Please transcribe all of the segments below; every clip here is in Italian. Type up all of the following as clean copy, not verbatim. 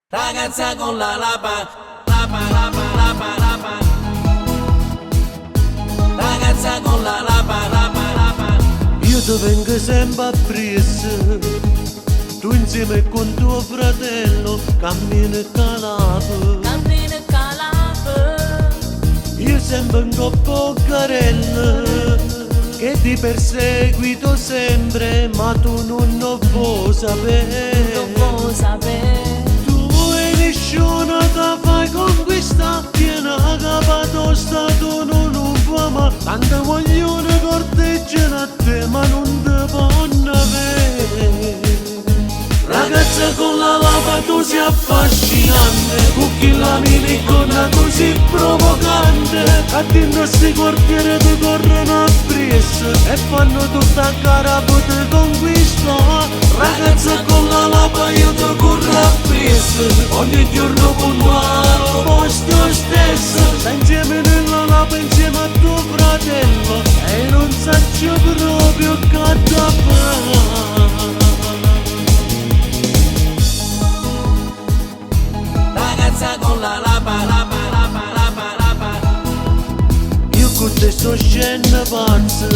Ragazza con la lapa, lapa, lapa, lapa, lapa. Ragazza con la lapa, lapa, lapa. Io ti vengo sempre appresso, tu insieme con tuo fratello cammini e calapo. Cammina e calapo. Io sempre un coppo carello, che ti perseguito sempre, ma tu non lo vuoi sapere. Non vuoi sapere. Tu e nessuno ti fai conquistare, piena capa tosta tu non lo vuoi, ma tanto vogliono corteggiare a te, ma non ti possono avere. Ragazza con la lava tu sei affascinante, cucchi la miniconna tu sei provocante, a te nostri quartieri ti corrono appresso e fanno tutta cara per te conquistare. Ragazza con la lava io ti corro appresso, ogni giorno puntuale, posto stesso, stai insieme nella lava insieme a tuo fratello e non saccio proprio che ti fa. Ragazza con la lapa, lapa, lapa, lapa, lapa. Io con te sto scendo pazzo,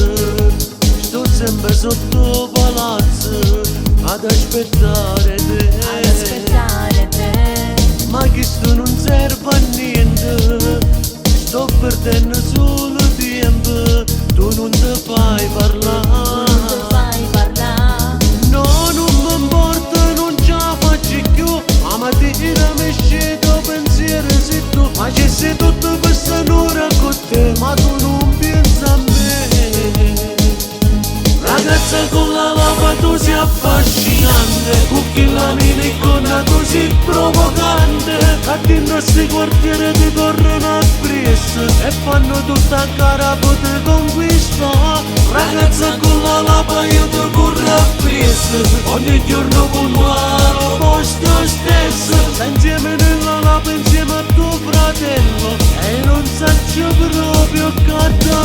sto sempre sotto palazzo ad aspettare te. Ad aspettare te. Ma che sto non serve a niente, sto perdendo solo tempo, tu non ti fai parlare. Non ti fai parlare. No, non mi importa, non ce la faccio più, ma mattina mi scendo pensiero se tu facessi tutto questa un'ora con te, ma tu non pensi a me. Ragazza con la lava tu sei affascinante, cucchi la miniconna tu sei provocante, a te i nostri quartieri ti corrono appresso e fanno tutta cara per te conquistare. Ragazza con la lava io ti corro appresso, ogni giorno puntuale, posto stesso, stai insieme nella lava insieme a tuo fratello e non saccio proprio che ti fa.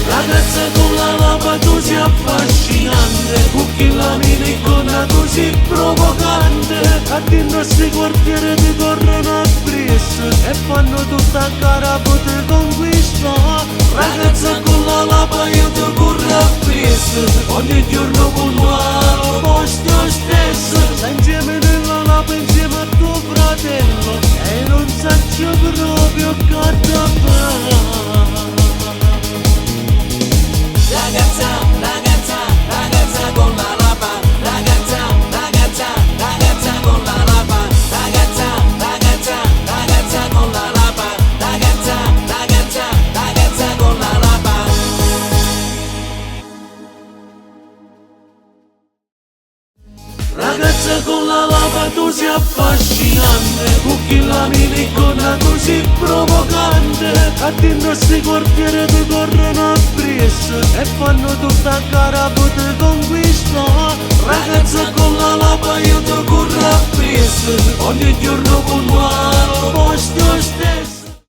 Ragazza con la lava tu sei affascinante, cucchi la miniconna tu sei provocante, a te i nostri quartieri ti corrono appresso e fanno tutta cara per te conquistare. Ragazza con la lava io ti corro appresso, ogni giorno puntuale, posto stesso, stai insieme nella lava insieme a tuo fratello e non saccio proprio che ti fa. Ragazza, ragazza, ragazza con la lapa. Ragazza, ragazza, ragazza con la lapa. Ragazza, ragazza, ragazza con la lapa. Ragazza, ragazza, ragazza con la lapa. Ragazza con la lava tu sei affascinante, cucchi la miniconna tu sei provocante, a te i nostri quartieri ti corrono appresso e fanno tutta cara per te conquistare. Ragazza con la lava io ti corro appresso, ogni giorno puntuale, posto stesso.